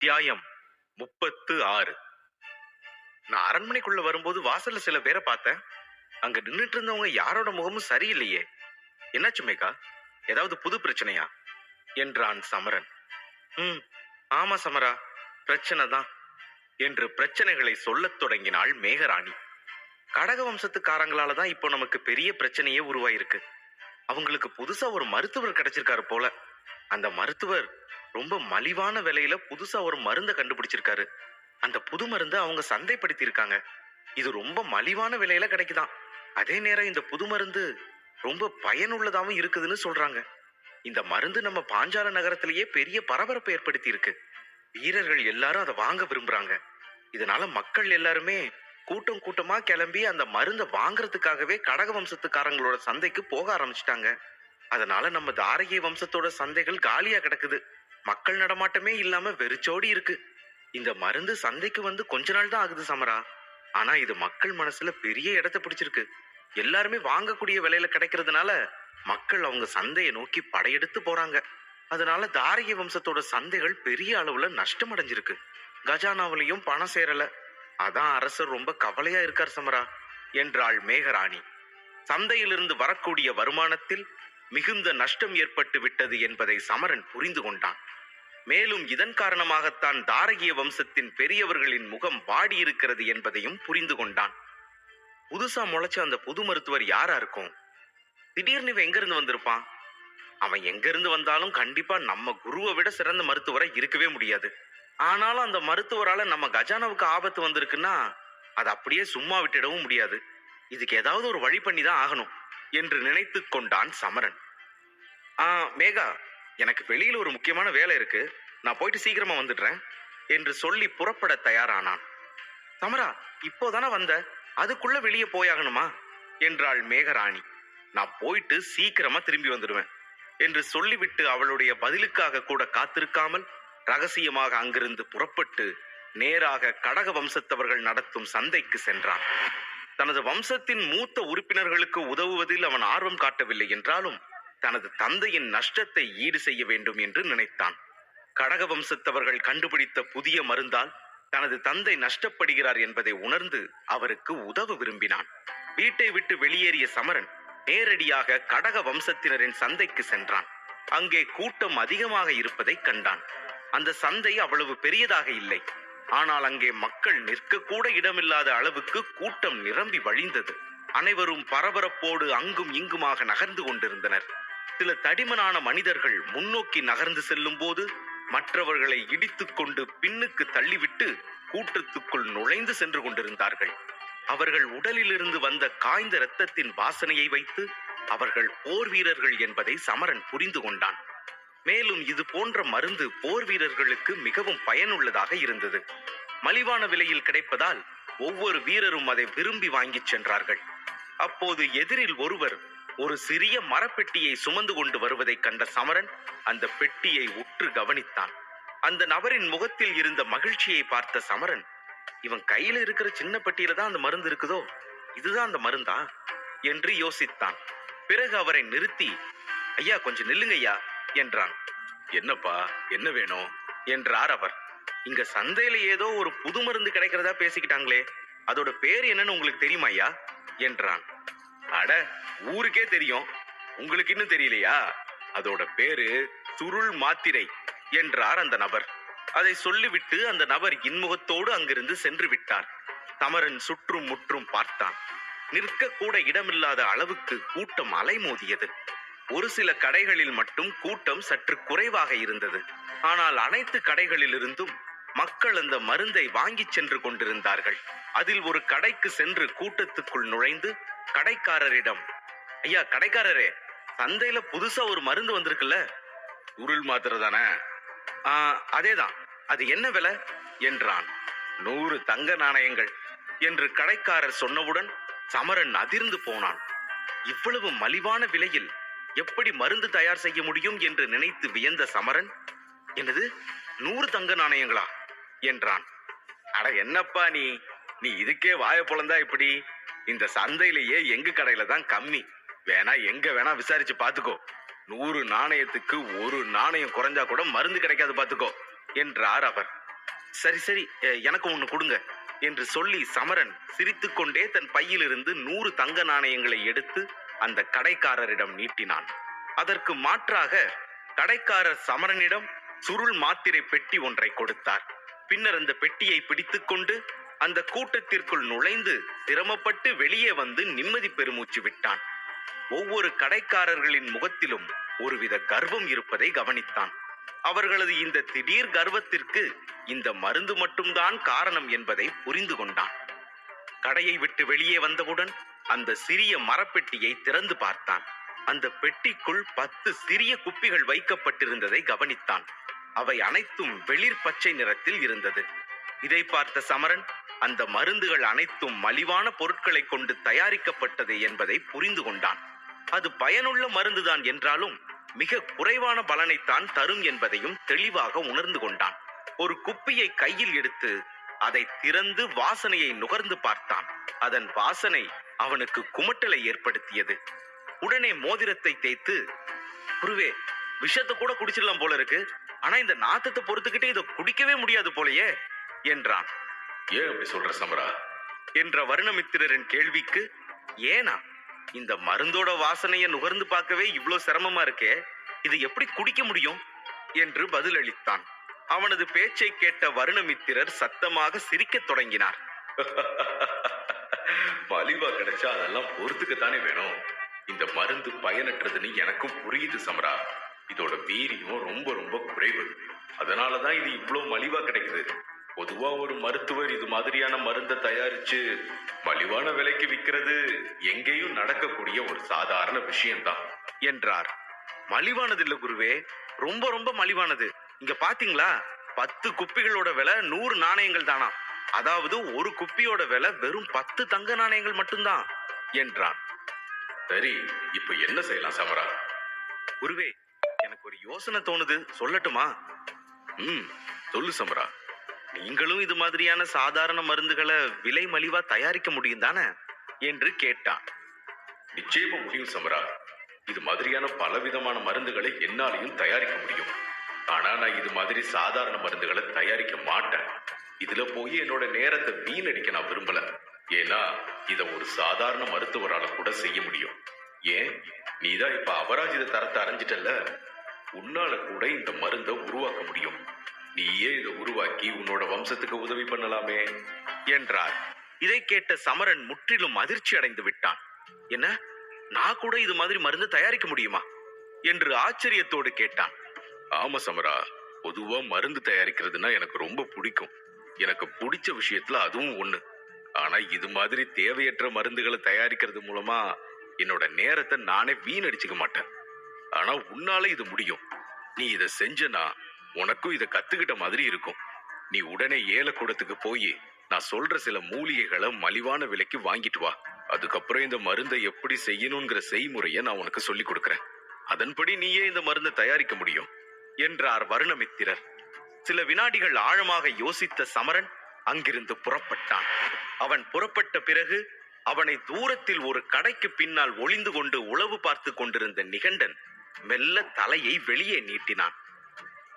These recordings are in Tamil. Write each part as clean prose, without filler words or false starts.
அத்தியாயம் 36. நான் அரண்மனைக்குள்ள வரும்போது வாசல்ல சில பேரை பார்த்தேன். அங்க நின்னுட்டு இருந்தவங்க யாரோட முகமும் சரியில்லையே. என்னாச்சு மேகா? ஏதாவது புது பிரச்சனையா என்றான் சமரன். ஆமா சமரா, பிரச்சனை தான் என்று பிரச்சனைகளை சொல்லத் தொடங்கினாள் மேகராணி. கடக வம்சத்துக்காரங்களால தான் இப்போ நமக்கு பெரிய பிரச்சனையே உருவாயிருக்கு. அவங்களுக்கு புதுசா ஒரு மருத்துவர் கிடைச்சிருக்காரு போல. அந்த மருத்துவர் ரொம்ப மலிவான விலையில புதுசா ஒரு மருந்தை கண்டுபிடிச்சிருக்காரு. அந்த புது மருந்தை அவங்க சந்தைப்படுத்தி இருக்காங்க. இது ரொம்ப மலிவான விலையில கிடைக்குதாம். அதே நேரம் இந்த புது மருந்து ரொம்ப பயனுள்ளதாவும் இருக்குதுன்னு சொல்றாங்க. இந்த மருந்து நம்ம பாஞ்சால நகரத்திலேயே பெரிய பரபரப்பை ஏற்படுத்தி இருக்கு. வீரர்கள் எல்லாரும் அதை வாங்க விரும்புறாங்க. இதனால மக்கள் எல்லாருமே கூட்டம் கூட்டமா கிளம்பி அந்த மருந்தை வாங்கறதுக்காகவே கடக வம்சத்துக்காரங்களோட சந்தைக்கு போக ஆரம்பிச்சிட்டாங்க. அதனால நம்ம தாரகி வம்சத்தோட சந்தைகள் காலியா கிடக்குது. மக்கள் நடமாட்டமே இல்லாம வெறிச்சோடி இருக்கு. இந்த மருந்து சந்தைக்கு வந்து கொஞ்ச நாள் தான் ஆகுது சமரா. ஆனா இது மக்கள் மனசுல பெரிய இடத்தை பிடிச்சிருக்கு. எல்லாருமே வாங்கக்கூடிய விலையில கிடைக்கிறதுனால மக்கள் அவங்க சந்தையை நோக்கி படையெடுத்து போறாங்க. அதனால தாரகி வம்சத்தோட சந்தைகள் பெரிய அளவுல நஷ்டம் அடைஞ்சிருக்கு. கஜானாவிலையும் பணம் சேரல. அதான் அரசர் ரொம்ப கவலையா இருக்கார் சமரா என்றாள் மேகராணி. சந்தையிலிருந்து வரக்கூடிய வருமானத்தில் மிகுந்த நஷ்டம் ஏற்பட்டு விட்டது என்பதை சமரன் புரிந்து கொண்டான். மேலும் இதன் காரணமாகத்தான் தாரகிய வம்சத்தின் பெரியவர்களின் முகம் வாடி இருக்கிறது என்பதையும் புரிந்து கொண்டான். புதுசா முளைச்ச அந்த புது மருத்துவர் யாரா இருக்கும்? திடீர்னு இவன் எங்க இருந்து வந்திருப்பான்? அவன் எங்க இருந்து வந்தாலும் கண்டிப்பா நம்ம குருவை விட சிறந்த மருத்துவரை இருக்கவே முடியாது. ஆனாலும் அந்த மருத்துவரால நம்ம கஜானாவுக்கு ஆபத்து வந்திருக்குன்னா அதை அப்படியே சும்மா விட்டுடவும் முடியாது. இதுக்கு ஏதாவது ஒரு வழி பண்ணி தான் ஆகணும் என்று நினைத்து கொண்டான் சமரன். மேகா, எனக்கு வெளியில ஒரு முக்கியமான வேலை இருக்கு, நான் போயிட்டு சீக்கிரமா வந்துடுறேன் என்று சொல்லி புறப்பட தயாரானான். சமரா, இப்போதானே வந்த, அதுக்குள்ள வெளியே போயாகணுமா என்றாள் மேகராணி. நான் போயிட்டு சீக்கிரமா திரும்பி வந்துடுவேன் என்று சொல்லிவிட்டு அவளுடைய பதிலுக்காக கூட காத்திருக்காமல் ரகசியமாக அங்கிருந்து புறப்பட்டு நேராக கடக வம்சத்தவர்கள் நடத்தும் சந்தைக்கு சென்றான். தனது வம்சத்தின் மூத்த உறுப்பினர்களுக்கு உதவுவதில் அவன் ஆர்வம் காட்டவில்லை என்றாலும் தனது தந்தையின் நஷ்டத்தை ஈடு செய்ய வேண்டும் என்று நினைத்தான். கடக வம்சத்தவர்கள் கண்டுபிடித்த புதிய மருந்தால் தனது தந்தை நஷ்டப்படுகிறார் என்பதை உணர்ந்து அவருக்கு உதவ விரும்பினான். வீட்டை விட்டு வெளியேறிய சமரன் நேரடியாக கடக வம்சத்தினரின் சந்தைக்கு சென்றான். அங்கே கூட்டம் அதிகமாக இருப்பதை கண்டான். அந்த சந்தை அவ்வளவு பெரியதாக இல்லை. ஆனால் அங்கே மக்கள் நிற்க கூட இடமில்லாத அளவுக்கு கூட்டம் நிரம்பி வழிந்தது. அனைவரும் பரபரப்போடு அங்கும் இங்குமாக நகர்ந்து கொண்டிருந்தனர். சில தடிமனான மனிதர்கள் முன்னோக்கி நகர்ந்து செல்லும் போது மற்றவர்களை இடித்துக் கொண்டு பின்னுக்கு தள்ளிவிட்டு கூட்டத்துக்குள் நுழைந்து சென்று கொண்டிருந்தார்கள். அவர்கள் உடலிலிருந்து வந்த காய்ந்த இரத்தத்தின் வாசனையை வைத்து அவர்கள் போர் வீரர்கள் என்பதை சமரன் புரிந்து கொண்டான். மேலும் இது போன்ற மருந்து போர் வீரர்களுக்கு மிகவும் பயனுள்ளதாக இருந்தது. மலிவான விலையில் கிடைப்பதால் ஒவ்வொரு வீரரும் அதை விரும்பி வாங்கிச் சென்றார்கள். அப்போது எதிரில் ஒருவர் ஒரு சிறிய மரப்பெட்டியை சுமந்து கொண்டு வருவதை கண்ட சமரன் அந்த பெட்டியை உற்று கவனித்தான். அந்த நபரின் முகத்தில் இருந்த மகிழ்ச்சியை பார்த்த சமரன், இவன் கையில இருக்கிற சின்ன பெட்டியில தான் அந்த மருந்து இருக்குதோ, இதுதான் அந்த மருந்தா என்று யோசித்தான். பிறகு அவரை நிறுத்தி, ஐயா கொஞ்சம் நில்லுங்க ஐயா என்றான். என்னப்பா, என்ன வேணும் என்றார் அவர். இங்க சந்தையில ஏதோ ஒரு புது மருந்து கிடைக்கிறதா பேசிக்கிட்டாங்களே, அதோட பேர் என்னன்னு உங்களுக்கு தெரியுமா ஐயா என்றான். அட, ஊருக்கே தெரியும், உங்களுக்கு இன்னும் தெரியலையா? அதோட பேரு சுருள் மாத்திரை என்றார் அந்த நபர். அதை சொல்லிவிட்டு அந்த நபர் இன்முகத்தோடு அங்கிருந்து சென்று விட்டார். சமரன் சுற்றும் முற்றும் பார்த்தான். நிற்க கூட இடமில்லாத அளவுக்கு கூட்டம் அலைமோதியது. ஒரு சில கடைகளில் மட்டும் கூட்டம் சற்று குறைவாக இருந்தது. ஆனால் அனைத்து கடைகளிலிருந்தும் மக்கள் அந்த மருந்தை வாங்கி சென்று கொண்டிருந்தார்கள். அதில் ஒரு கடைக்கு சென்று கூட்டத்துக்குள் நுழைந்து கடைக்காரரிடம், ஐயா கடைக்காரரே, சந்தையில புதுசா ஒரு மருந்து வந்திருக்குல்ல, உருள் மாத்திரை தானே? அதேதான், அது என்ன விலை என்றான். 100 தங்க நாணயங்கள் என்று கடைக்காரர் சொன்னவுடன் சமரன் அதிர்ந்து போனான். இவ்வளவு மலிவான விலையில் எப்படி மருந்து தயார் செய்ய முடியும் என்று நினைத்து வியந்த சமரன், என்னது 100 தங்க நாணயங்களா என்றான். அட என்னப்பா நீ இதுக்கே வாய பொழந்தா இப்படி? இந்த சந்தையிலேயே எங்க கடையில தான் கம்மி, வேணா எங்க வேணா விசாரிச்சு பாத்துக்கோ. 100 நாணயத்துக்கு 1 நாணயம் குறைஞ்சா கூட மருந்து கிடைக்காது பாத்துக்கோ என்றார் அவர். சரி சரி, எனக்கு ஒண்ணு கொடுங்க என்று சொல்லி சமரன் சிரித்துக்கொண்டே தன் பையிலிருந்து 100 தங்க நாணயங்களை எடுத்து அந்த கடைக்காரரிடம் நீட்டினான். அதற்கு மாற்றாக கடைக்காரர் சமரனிடம் சுருள் மாத்திரை பெட்டி ஒன்றை கொடுத்தார். பின்னர் அந்த பெட்டியை பிடித்துக்கொண்டு அந்த கூட்டத்திற்குள் நுழைந்து சிரமப்பட்டு வெளியே வந்து நிம்மதி பெருமூச்சு விட்டான். ஒவ்வொரு கடைக்காரர்களின் முகத்திலும் ஒருவித கர்வம் இருப்பதை கவனித்தான். அவர்களது இந்த திடீர் கர்வத்திற்கு இந்த மருந்து மட்டும்தான் காரணம் என்பதை புரிந்து கொண்டான். கடையை விட்டு வெளியே வந்தவுடன் அந்த சிறிய மரப்பெட்டியை திறந்து பார்த்தான். அந்த பெட்டிக்குள் 10 சிறிய குப்பிகள் வைக்கப்பட்டிருந்ததை கவனித்தான். அவை அனைத்தும் வெளிர் பச்சை நிறத்தில் இருந்தது. இதை பார்த்த சமரன் அந்த மருந்துகள் அனைத்தும் மலிவான பொருட்களை கொண்டு தயாரிக்கப்பட்டது என்பதை புரிந்து கொண்டான். அது பயனுள்ள மருந்துதான் என்றாலும் மிக குறைவான பலனைத்தான் தரும் என்பதையும் தெளிவாக உணர்ந்து கொண்டான். ஒரு குப்பியை கையில் எடுத்து அதை திறந்து வாசனையை நுகர்ந்து பார்த்தான். அதன் வாசனை அவனுக்கு குமட்டலை ஏற்படுத்தியது. உடனே மோதிரத்தை தேய்த்து, குருவே, விஷத்தை கூட குடிச்சிடலாம் போல இருக்கு, ஆனா இந்த நாத்தத்தை பொறுத்துக்கிட்டே இதை குடிக்கவே முடியாது போலயே என்றான். ஏன் அப்படி சொல்ற சமரா என்ற வருணமித்திரரின் கேள்விக்கு, ஏனா இந்த மருந்தோட வாசனையை நுகர்ந்து பார்க்கவே இவ்ளோ சிரமமா இருக்கே, இது எப்படி குடிக்க முடியும் என்று பதிலளித்தான். அவனது பேச்சை கேட்ட வருணமித்திரர் சத்தமாக சிரிக்கத் தொடங்கினார். மலிவா கிடைச்சா அதெல்லாம் பொறுத்துக்கத்தானே வேணும். இந்த மருந்து பயனற்றதுன்னு எனக்கும் புரியுது சமரா. இதோட வீரியம் ரொம்ப ரொம்ப குறைவு. அதனாலதான் இது இவ்வளவு மலிவா கிடைக்குது. பொதுவா ஒரு மருத்துவர் இது மாதிரியான மருந்தை தயாரிச்சு மலிவான விலைக்கு விற்கிறது எங்கேயும் நடக்கக்கூடிய ஒரு சாதாரண விஷயம்தான் என்றார். மலிவானது இல்ல குருவே, ரொம்ப ரொம்ப மலிவானது. இங்க பாத்தீங்களா, 10 குப்பிகளோட விலை 100 நாணயங்கள் தானா. அதாவது ஒரு குப்பியோட விலை வெறும் 10 தங்க நாணயங்கள் மட்டும்தான் என்றான். சரி, இப்ப என்ன செய்யலாம் சமரா? குருவே, எனக்கு ஒரு யோசனை தோணுது, சொல்லட்டுமா? சொல்லு சமரா. நீங்களும் இது மாதிரியான சாதாரண மருந்துகளை விலை மலிவா தயாரிக்க முடியும் தானே என்று கேட்டான். நிச்சயமா முடியும் சமரா. இது மாதிரியான பலவிதமான மருந்துகளை என்னாலையும் தயாரிக்க முடியும். ஆனா நான் இது மாதிரி சாதாரண மருந்துகளை தயாரிக்க மாட்டேன். இதுல போய் என்னோட நேரத்தை வீணடிக்க நான் விரும்பல. ஏன்னா இத ஒரு சாதாரண மருத்துவரால கூட செய்ய முடியும். ஏன், நீதான் இப்ப அபராஜித தரத்தை அறிஞ்சிட்டல்ல, உன்னால கூட இந்த மருந்தை உருவாக்க முடியும். நீயே இதை உருவாக்கி உன்னோட வம்சத்துக்கு உதவி பண்ணலாமே என்றார். இதை கேட்ட சமரன் முற்றிலும் அதிர்ச்சி அடைந்து விட்டான். என்ன, நான் கூட இது மாதிரி மருந்து தயாரிக்க முடியுமா என்று ஆச்சரியத்தோடு கேட்டான். ஆமா சமரா, பொதுவா மருந்து தயாரிக்கிறதுனா எனக்கு ரொம்ப பிடிக்கும். எனக்கு பிடிச்ச விஷயத்துல அதுவும் ஒண்ணு. ஆனா இது மாதிரி தேவையற்ற மருந்துகளை தயாரிக்கிறது மூலமா என்னோட நேரத்தை நானே வீணடிச்சுக்க மாட்டேன். ஆனா உன்னால இது முடியும். நீ இதை செஞ்சனா உனக்கும் இதை கத்துக்கிட்ட மாதிரி இருக்கும். நீ உடனே ஏலக்கூடத்துக்கு போய் நான் சொல்ற சில மூலிகைகளை மலிவான விலைக்கு வாங்கிட்டு வா. அதுக்கப்புறம் இந்த மருந்தை எப்படி செய்யணுங்கிற செய்முறையை நான் உனக்கு சொல்லி கொடுக்கறேன். அதன்படி நீயே இந்த மருந்தை தயாரிக்க முடியும் என்றார் வருணமித்திரர். சில வினாடிகள் ஆழமாக யோசித்த சமரன் அங்கிருந்து புறப்பட்டான். அவன் புறப்பட்ட பிறகு அவனை தூரத்தில் ஒரு கடைக்கு பின்னால் ஒளிந்து கொண்டு உளவு பார்த்து கொண்டிருந்த நிகண்டன் மெல்ல தலையை வெளியே நீட்டினான்.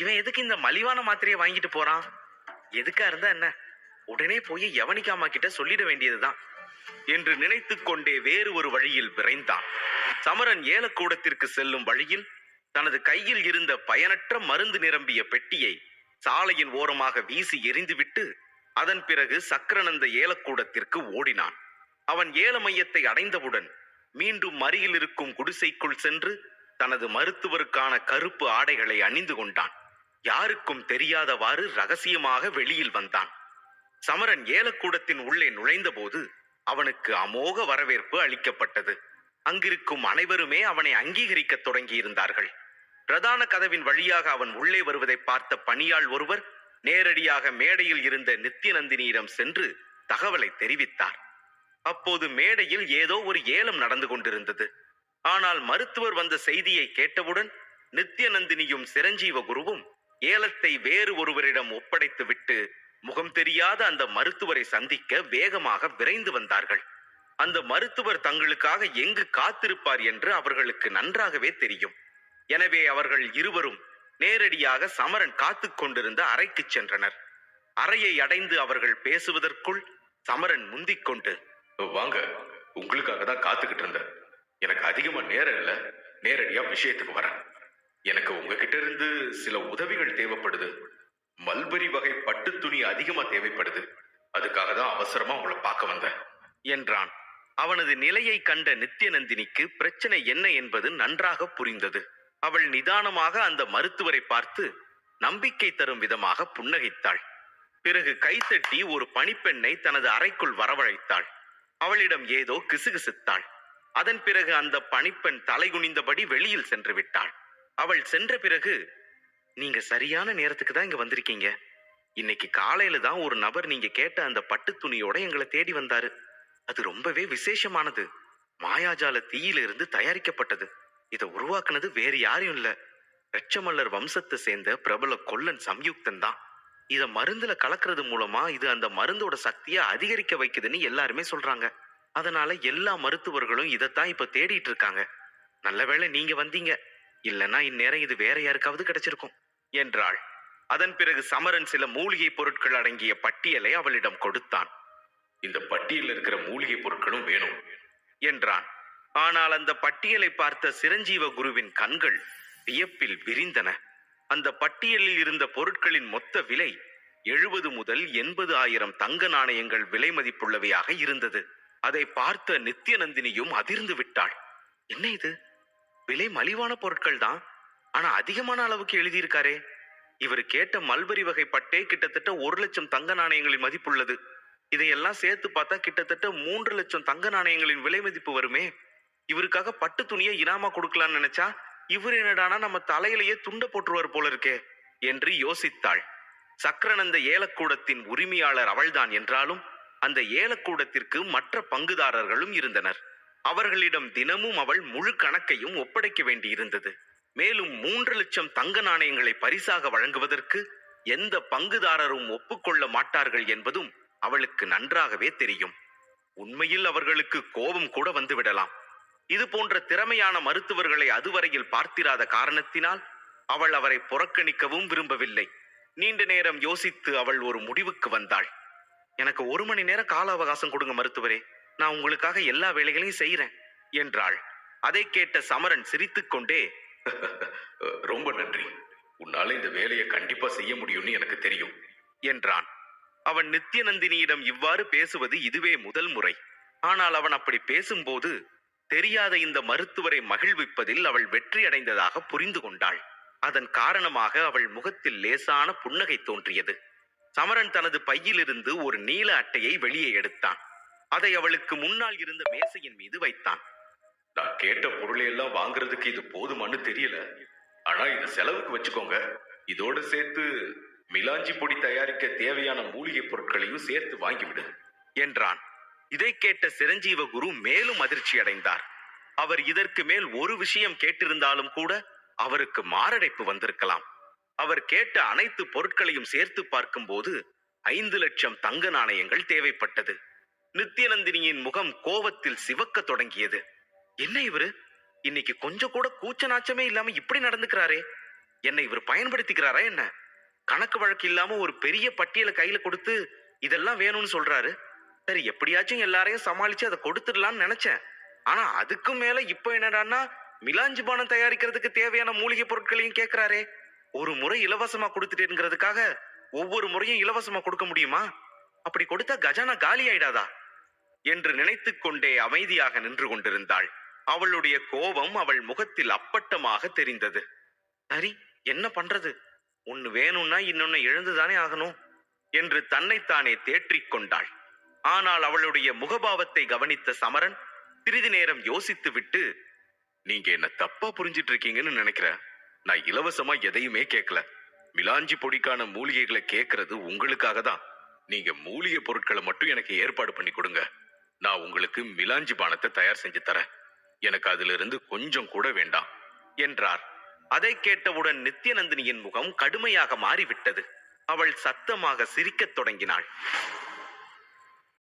இவன் எதுக்கு இந்த மலிவான மாத்திரையை வாங்கிட்டு போறான்? எதுக்கா இருந்தா என்ன, உடனே போய் யவனிகாமா கிட்ட சொல்லிட வேண்டியதுதான் என்று நினைத்து கொண்டே வேறு ஒரு வழியில் விரைந்தான். சமரன் ஏலக்கூடத்திற்கு செல்லும் வழியில் தனது கையில் இருந்த பயனற்ற மருந்து நிரம்பிய பெட்டியை சாலையின் ஓரமாக வீசி எறிந்துவிட்டு அதன் பிறகு சக்கரநந்த ஏலக்கூடத்திற்கு ஓடினான். அவன் ஏல மையத்தை அடைந்தவுடன் மீண்டும் அருகில் இருக்கும் குடிசைக்குள் சென்று தனது மருத்துவருக்கான கருப்பு ஆடைகளை அணிந்து கொண்டான். யாருக்கும் தெரியாதவாறு ரகசியமாக வெளியில் வந்தான். சமரன் ஏலக்கூடத்தின் உள்ளே நுழைந்த போது அவனுக்கு அமோக வரவேற்பு அளிக்கப்பட்டது. அங்கிருக்கும் அனைவருமே அவனை அங்கீகரிக்க தொடங்கி இருந்தார்கள். பிரதான கதவின் வழியாக அவன் உள்ளே வருவதை பார்த்த பணியாள் ஒருவர் நேரடியாக மேடையில் இருந்த நித்யநந்தினியிடம் சென்று தகவலை தெரிவித்தார். அப்போது மேடையில் ஏதோ ஒரு ஏலம் நடந்து கொண்டிருந்தது. ஆனால் மருத்துவர் வந்த செய்தியை கேட்டவுடன் நித்யநந்தினியும் சிரஞ்சீவ குருவும் ஏலத்தை வேறு ஒருவரிடம் ஒப்படைத்து விட்டு முகம் தெரியாத அந்த மருத்துவரை சந்திக்க வேகமாக விரைந்து வந்தார்கள். அந்த மருத்துவர் தங்களுக்காக எங்கு காத்திருப்பார் என்று அவர்களுக்கு நன்றாகவே தெரியும். எனவே அவர்கள் இருவரும் நேரடியாக சமரன் காத்து கொண்டிருந்த அறைக்கு சென்றனர். அறையை அடைந்து அவர்கள் பேசுவதற்குள் சமரன் முந்திக் கொண்டு, வாங்க, உங்களுக்காக தான் காத்துக்கிட்டு இருந்தேன். எனக்கு அதிகமா நேரம் இல்ல, நேரடியா விஷயத்துக்கு வரேன். எனக்கு உங்ககிட்ட இருந்து சில உதவிகள் தேவைப்படுது. மல்பரி வகை பட்டு துணி அதிகமா தேவைப்படுது. அதுக்காக தான் அவசரமா உங்களை பார்க்க வந்தேன் என்றான். அவனது நிலையை கண்ட நித்யநந்தினிக்கு பிரச்சனை என்ன என்பது நன்றாக புரிந்தது. அவள் நிதானமாக அந்த மருத்துவரை பார்த்து நம்பிக்கை தரும் விதமாக புன்னகைத்தாள். பிறகு கைத்தட்டி ஒரு பணிப்பெண்ணை தனது அறைக்குள் வரவழைத்தாள். அவளிடம் ஏதோ கிசுகிசுத்தாள். அதன் பிறகு அந்த பணிப்பெண் தலைகுனிந்தபடி வெளியில் சென்று விட்டாள். அவள் சென்ற பிறகு, நீங்க சரியான நேரத்துக்கு தான் இங்க வந்திருக்கீங்க. இன்னைக்கு காலையில தான் ஒரு நபர் நீங்க கேட்ட அந்த பட்டு துணியோட எங்களை தேடி வந்தாரு. அது ரொம்பவே விசேஷமானது. மாயாஜால தீயிலிருந்து தயாரிக்கப்பட்டது. இதை உருவாக்குனது வேறு யாரும் இல்ல, ரெச்சமல்லர் வம்சத்தை சேர்ந்த பிரபல கொல்லன் சம்யுக்தன் தான். இத மருந்துல கலக்கிறது மூலமா இது அந்த மருந்தோட சக்தியை அதிகரிக்க வைக்குதுன்னு எல்லாருமே சொல்றாங்க. அதனால எல்லா மருத்துவர்களும் இதைத்தான் இப்ப தேடிட்டு இருக்காங்க. நல்ல வேளை நீங்க வந்தீங்க, இல்லைன்னா இந்நேரம் இது வேற யாருக்காவது கிடைச்சிருக்கும் என்றாள். அதன் பிறகு சமரன் சில மூலிகை பொருட்கள் அடங்கிய பட்டியலை அவளிடம் கொடுத்தான். இந்த பட்டியலில் இருக்கிற மூலிகை பொருட்களும் வேணும் என்றான். ஆனால் அந்த பட்டியலை பார்த்த சிரஞ்சீவ குருவின் கண்கள் வியப்பில் விரிந்தன. அந்த பட்டியலில் இருந்த பொருட்களின் மொத்த விலை 70 முதல் 80,000 தங்க நாணயங்கள் விலை மதிப்புள்ளவையாக இருந்தது. அதை பார்த்த நித்யநந்தினியும் அதிர்ந்து விட்டாள். என்ன இது, விலை மலிவான பொருட்கள் தான், ஆனா அதிகமான அளவுக்கு எழுதியிருக்காரே. இவர் கேட்ட மல்பரி வகை பட்டே கிட்டத்தட்ட 1,00,000 தங்க நாணயங்களின் மதிப்புள்ளது. இதையெல்லாம் சேர்த்து பார்த்தா கிட்டத்தட்ட 3,00,000 தங்க நாணயங்களின் விலை மதிப்பு வருமே. இவருக்காக பட்டு துணியை இனாமா கொடுக்கலான்னு நினைச்சா இவர் என்னடானா நம்ம தலையிலேயே துண்ட போட்டுருவார் போல இருக்கே என்று யோசித்தாள். சக்கரனந்த ஏலக்கூடத்தின் உரிமையாளர் அவள்தான் என்றாலும் அந்த ஏலக்கூடத்திற்கு மற்ற பங்குதாரர்களும் இருந்தனர். அவர்களிடம் தினமும் அவள் முழு கணக்கையும் ஒப்படைக்க வேண்டியிருந்தது. மேலும் 3,00,000 தங்க நாணயங்களை பரிசாக வழங்குவதற்கு எந்த பங்குதாரரும் ஒப்புக்கொள்ள மாட்டார்கள் என்பதும் அவளுக்கு நன்றாகவே தெரியும். உண்மையில் அவர்களுக்கு கோபம் கூட வந்துவிடலாம். இது போன்ற திறமையான மருத்துவர்களை அதுவரையில் பார்த்திராத காரணத்தினால் அவள் அவரை புறக்கணிக்கவும் விரும்பவில்லை. நீண்ட நேரம் யோசித்து அவள் ஒரு முடிவுக்கு வந்தாள். எனக்கு 1 மணி நேரம் கால அவகாசம் கொடுங்க மருத்துவரே, நான் உங்களுக்காக எல்லா வேலைகளையும் செய்யறேன் என்றாள். அதை கேட்ட சமரன் சிரித்துக்கொண்டே, ரொம்ப நன்றி, உன்னால இந்த வேலையை கண்டிப்பா செய்ய முடியும்னு எனக்கு தெரியும் என்றான். அவன் நித்யநந்தினியிடம் இவ்வாறு பேசுவது இதுவே முதல் முறை. ஆனால் அவன் அப்படி பேசும்போது தெரியாத இந்த மருத்துவரை மகிழ்விப்பதில் அவள் வெற்றி அடைந்ததாக புரிந்து கொண்டாள். அதன் காரணமாக அவள் முகத்தில் லேசான புன்னகை தோன்றியது. சமரன் தனது பையிலிருந்து ஒரு நீல அட்டையை வெளியே எடுத்தான். அதை அவளுக்கு முன்னால் இருந்த மேசையின் மீது வைத்தான். நான் கேட்ட பொருளை எல்லாம் வாங்குறதுக்கு இது போதுமான்னு தெரியல, ஆனா இது செலவுக்கு வச்சுக்கோங்க. இதோடு சேர்த்து மிலாஞ்சி பொடி தயாரிக்க தேவையான மூலிகை பொருட்களையும் சேர்த்து வாங்கிவிடு என்றான். இதை கேட்ட சிரஞ்சீவ குரு மேலும் அதிர்ச்சி அடைந்தார். அவர் இதற்கு மேல் ஒரு விஷயம் கேட்டிருந்தாலும் கூட அவருக்கு மாரடைப்பு வந்திருக்கலாம். அவர் கேட்ட அனைத்து பொருட்களையும் சேர்த்து பார்க்கும்போது 5,00,000 தங்க நாணயங்கள் தேவைப்பட்டது. நித்யநந்தினியின் முகம் கோபத்தில் சிவக்க தொடங்கியது. என்ன இவரு, இன்னைக்கு கொஞ்சம் கூட கூச்ச நாச்சமே இல்லாம இப்படி நடந்துக்கிறாரே. என்னை இவர் பயன்படுத்திக்கிறாரா என்ன? கணக்கு வழக்கு இல்லாம ஒரு பெரிய பட்டியலை கையில கொடுத்து இதெல்லாம் வேணும்னு சொல்றாரு. சரி, எப்படியாச்சும் எல்லாரையும் சமாளிச்சு அதை கொடுத்துடலாம்னு நினைச்சேன். ஆனா அதுக்கும் மேல இப்ப என்னடான்னா மிலாஞ்சி பானம் தயாரிக்கிறதுக்கு தேவையான மூலிகை பொருட்களையும் கேட்கிறாரே. ஒரு முறை இலவசமா கொடுத்துட்டேங்கிறதுக்காக ஒவ்வொரு முறையும் இலவசமா கொடுக்க முடியுமா? அப்படி கொடுத்தா கஜானா காலி ஆயிடாதா என்று நினைத்துக் கொண்டே அமைதியாக நின்று கொண்டிருந்தாள். அவளுடைய கோபம் அவள் முகத்தில் அப்பட்டமாக தெரிந்தது. சரி, என்ன பண்றது, ஒன்னு வேணும்னா இன்னொன்னு எழுந்துதானே ஆகணும் என்று தன்னைத்தானே தேற்றிக் கொண்டாள். ஆனால் அவளுடைய முகபாவத்தை கவனித்த சமரன் சிறிது நேரம் யோசித்து விட்டு, நீங்க என்ன தப்பா புரிஞ்சிட்டு இருக்கீங்கன்னு நினைக்கிறேன். நான் இலவசமா எதையுமே கேட்கல. மிலாஞ்சி பொடிக்கான மூலிகைகளை கேட்கறது உங்களுக்காக தான். நீங்க மூலிகை பொருட்களை மட்டும் எனக்கு ஏற்பாடு பண்ணி கொடுங்க. நான் உங்களுக்கு மிலாஞ்சி பானத்தை தயார் செஞ்சு தரேன். எனக்கு அதுல இருந்து கொஞ்சம் கூட வேண்டாம் என்றார். அதை கேட்டவுடன் நித்யநந்தினியின் முகம் கடுமையாக மாறிவிட்டது. அவள் சத்தமாக சிரிக்கத் தொடங்கினாள்.